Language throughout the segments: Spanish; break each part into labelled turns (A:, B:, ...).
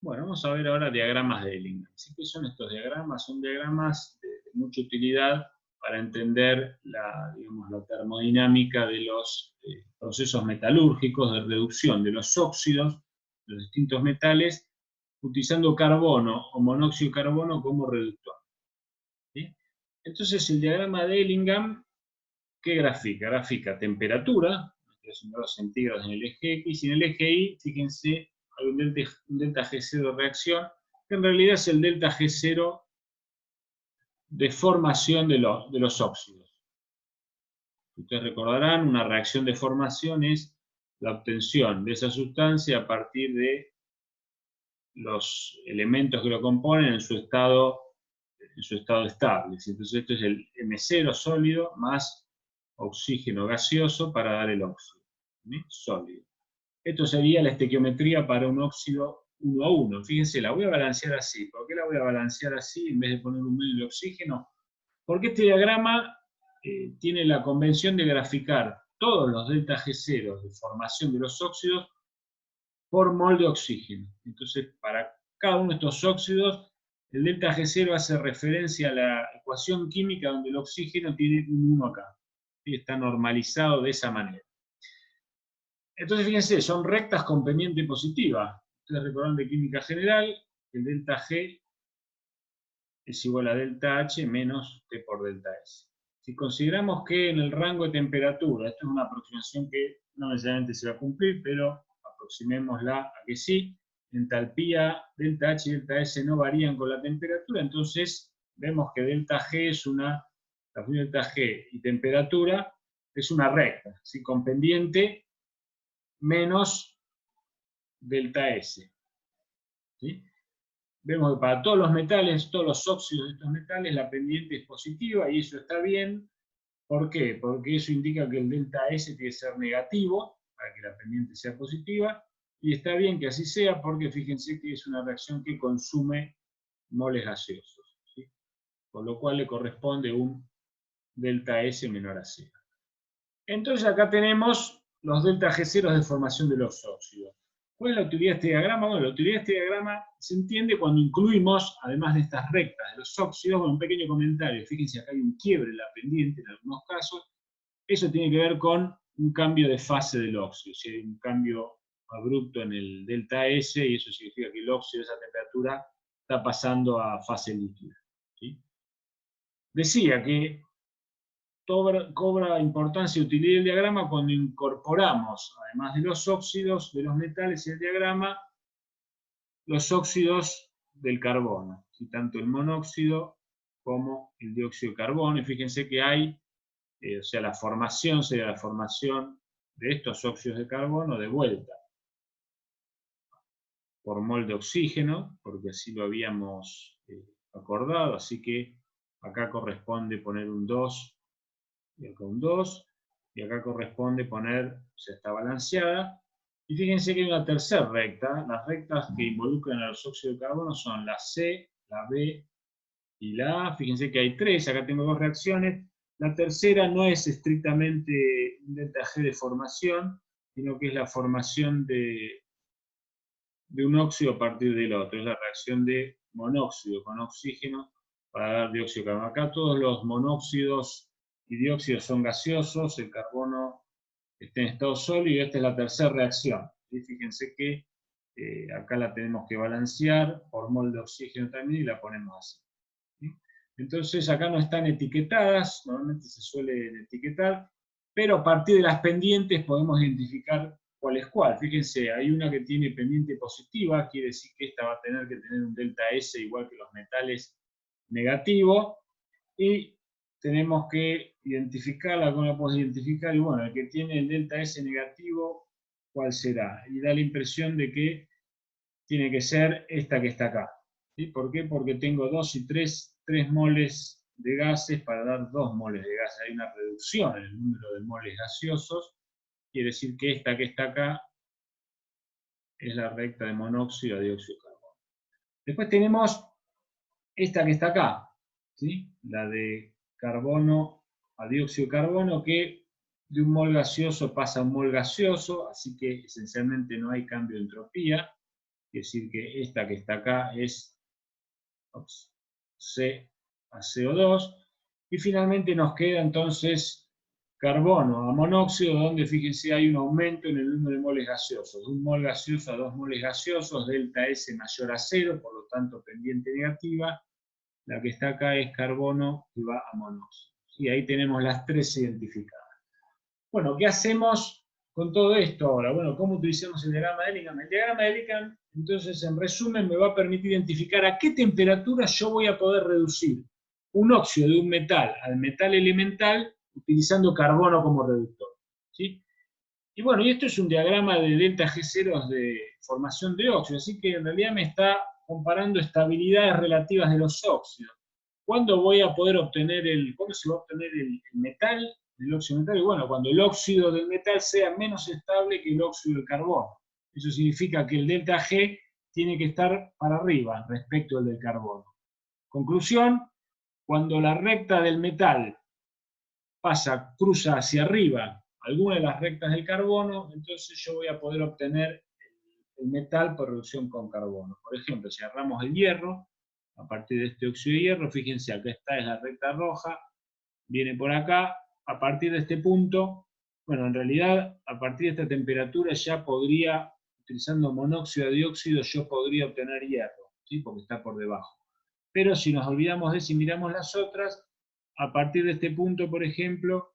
A: Bueno, vamos a ver ahora diagramas de Ellingham. ¿Qué son estos diagramas? Son diagramas de mucha utilidad para entender digamos, la termodinámica de los procesos metalúrgicos de reducción de los óxidos de los distintos metales, utilizando carbono o monóxido de carbono como reductor. ¿Sí? Entonces, el diagrama de Ellingham, ¿qué grafica? Grafica temperatura, que es un grado centígrados en el eje X, y en el eje Y, fíjense, hay un delta G0 de reacción, que en realidad es el delta G0 de formación de los óxidos. Ustedes recordarán, una reacción de formación es la obtención de esa sustancia a partir de los elementos que lo componen en su estado estable. Entonces esto es el M0 sólido más oxígeno gaseoso para dar el óxido, ¿sí? Sólido. Esto sería la estequiometría para un óxido 1 a 1. Fíjense, la voy a balancear así. ¿Por qué la voy a balancear así en vez de poner un medio de oxígeno? Porque este diagrama tiene la convención de graficar todos los delta G0 de formación de los óxidos por mol de oxígeno. Entonces, para cada uno de estos óxidos, el delta G0 hace referencia a la ecuación química donde el oxígeno tiene un 1 acá. Y está normalizado de esa manera. Entonces, fíjense, son rectas con pendiente positiva. Ustedes recordarán de química general, el delta G es igual a delta H menos T por delta S. Si consideramos que en el rango de temperatura, esto es una aproximación que no necesariamente se va a cumplir, pero aproximémosla a que sí, entalpía delta H y delta S no varían con la temperatura, entonces vemos que delta G es la función delta G y temperatura es una recta, ¿sí? Con pendiente menos delta S. ¿Sí? Vemos que para todos los metales, todos los óxidos de estos metales, la pendiente es positiva y eso está bien. ¿Por qué? Porque eso indica que el delta S tiene que ser negativo para que la pendiente sea positiva, y está bien que así sea porque fíjense que es una reacción que consume moles gaseosos, ¿sí? Con lo cual le corresponde un delta S menor a 0. Entonces acá tenemos los delta G0 de formación de los óxidos. ¿Cuál es la utilidad de este diagrama? Bueno, la utilidad de este diagrama se entiende cuando incluimos, además de estas rectas de los óxidos, bueno, un pequeño comentario. Fíjense, acá hay un quiebre en la pendiente en algunos casos. Eso tiene que ver con un cambio de fase del óxido, si hay un cambio abrupto en el delta S, y eso significa que el óxido a esa temperatura está pasando a fase líquida. ¿Sí? Decía que cobra importancia y utilidad el diagrama cuando incorporamos, además de los óxidos de los metales en el diagrama, los óxidos del carbono, ¿sí? Tanto el monóxido como el dióxido de carbono. Y fíjense que hay, o sea, la formación sería la formación de estos óxidos de carbono de vuelta por mol de oxígeno, porque así lo habíamos acordado, así que acá corresponde poner un 2 y acá un 2, y acá corresponde poner, o sea, está balanceada. Y fíjense que hay una tercera recta. Las rectas que involucran a los óxidos de carbono son la C, la B y la A. Fíjense que hay tres, acá tengo dos reacciones. La tercera no es estrictamente un delta G de formación, sino que es la formación de un óxido a partir del otro. Es la reacción de monóxido con oxígeno para dar dióxido de carbono. Acá todos los monóxidos y dióxidos son gaseosos, el carbono está en estado sólido, y esta es la tercera reacción. ¿Sí? Fíjense que acá la tenemos que balancear por mol de oxígeno también y la ponemos así. ¿Sí? Entonces acá no están etiquetadas, normalmente se suelen etiquetar, pero a partir de las pendientes podemos identificar cuál es cuál. Fíjense, hay una que tiene pendiente positiva, quiere decir que esta va a tener que tener un delta S igual que los metales negativo, y tenemos que identificarla. ¿Cómo la podemos identificar? Y bueno, el que tiene el delta S negativo, ¿cuál será? Y da la impresión de que tiene que ser esta que está acá. ¿Sí? ¿Por qué? Porque tengo 2 y 3 moles de gases para dar 2 moles de gases. Hay una reducción en el número de moles gaseosos. Quiere decir que esta que está acá es la recta de monóxido a dióxido de carbono. Después tenemos esta que está acá, ¿sí? La de carbono a dióxido de carbono, que de un mol gaseoso pasa a un mol gaseoso, así que esencialmente no hay cambio de entropía. quiere decir que esta que está acá es C a CO2, y finalmente nos queda entonces carbono a monóxido, donde fíjense hay un aumento en el número de moles gaseosos, de 1 mol gaseoso a 2 moles gaseosos, delta S mayor a 0, por lo tanto pendiente negativa. La que está acá es carbono que va a monóxido. Y ahí tenemos las 3 identificadas. Bueno, ¿qué hacemos con todo esto ahora? Bueno, ¿cómo utilizamos el diagrama de Ellingham? El diagrama de Ellingham, entonces, en resumen, me va a permitir identificar a qué temperatura yo voy a poder reducir un óxido de un metal al metal elemental utilizando carbono como reductor. ¿Sí? Y bueno, y esto es un diagrama de delta G0 de formación de óxido, así que en realidad me está comparando estabilidades relativas de los óxidos. ¿Cuándo voy a poder obtener cómo se va a obtener el metal, el óxido metal? Y bueno, cuando el óxido del metal sea menos estable que el óxido del carbono. Eso significa que el delta G tiene que estar para arriba respecto al del carbono. Conclusión, cuando la recta del metal cruza hacia arriba alguna de las rectas del carbono, entonces yo voy a poder obtener el metal por reducción con carbono. Por ejemplo, si agarramos el hierro, a partir de este óxido de hierro, fíjense, acá es la recta roja, viene por acá, a partir de este punto, bueno, en realidad, a partir de esta temperatura ya podría, utilizando monóxido de dióxido, yo podría obtener hierro, ¿sí? Porque está por debajo. Pero si nos olvidamos de eso y miramos las otras, a partir de este punto, por ejemplo,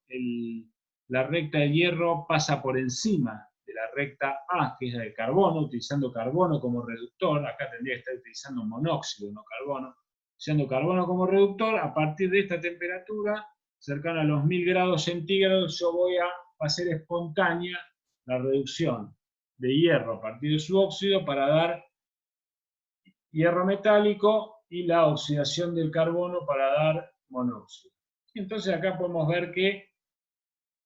A: la recta del hierro pasa por encima de la recta A, que es la de carbono, utilizando carbono como reductor. Acá tendría que estar utilizando monóxido, no carbono. Utilizando carbono como reductor, a partir de esta temperatura, cercana a los 1000 grados centígrados, yo voy a hacer espontánea la reducción de hierro a partir de su óxido para dar hierro metálico y la oxidación del carbono para dar monóxido. Entonces acá podemos ver que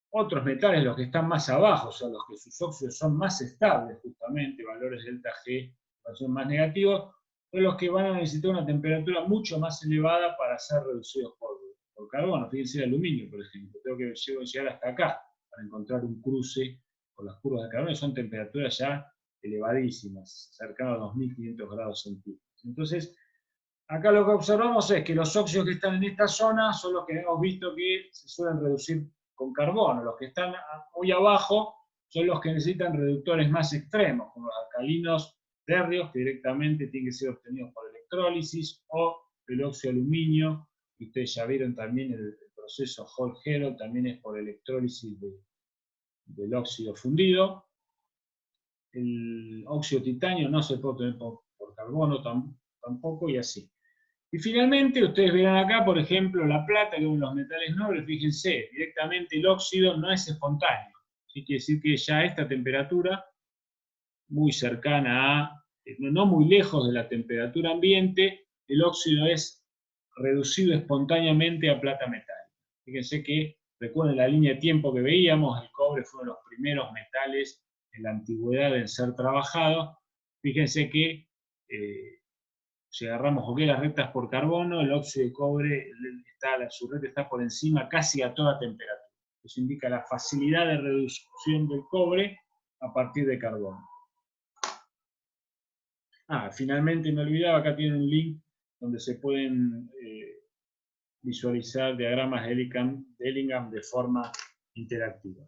A: otros metales, los que están más abajo, son los que sus óxidos son más estables, justamente, valores delta G son más negativos, son los que van a necesitar una temperatura mucho más elevada para ser reducidos por carbono. Fíjense el aluminio, por ejemplo. Tengo que llegar hasta acá para encontrar un cruce con las curvas de carbono, son temperaturas ya elevadísimas, cercanas a 2500 grados centígrados. Entonces, acá lo que observamos es que los óxidos que están en esta zona son los que hemos visto que se suelen reducir con carbono. Los que están muy abajo son los que necesitan reductores más extremos, como los alcalinos térreos, que directamente tienen que ser obtenidos por electrólisis, o el óxido de aluminio, que ustedes ya vieron también el proceso Hall-Hérold, también es por electrólisis del óxido fundido. El óxido de titanio no se puede obtener por carbono tampoco, y así. Y finalmente, ustedes verán acá, por ejemplo, la plata, que es uno de los metales nobles. Fíjense, directamente el óxido no es espontáneo. ¿Sí? Quiere decir que ya a esta temperatura, muy cercana a, no muy lejos de la temperatura ambiente, el óxido es reducido espontáneamente a plata metálica. Fíjense que, recuerden la línea de tiempo que veíamos, el cobre fue uno de los primeros metales en la antigüedad en ser trabajado. Fíjense que si agarramos las rectas por carbono, el óxido de cobre, su recta está por encima casi a toda temperatura. Eso indica la facilidad de reducción del cobre a partir de carbono. Finalmente me olvidaba, acá tiene un link donde se pueden visualizar diagramas de Ellingham de forma interactiva.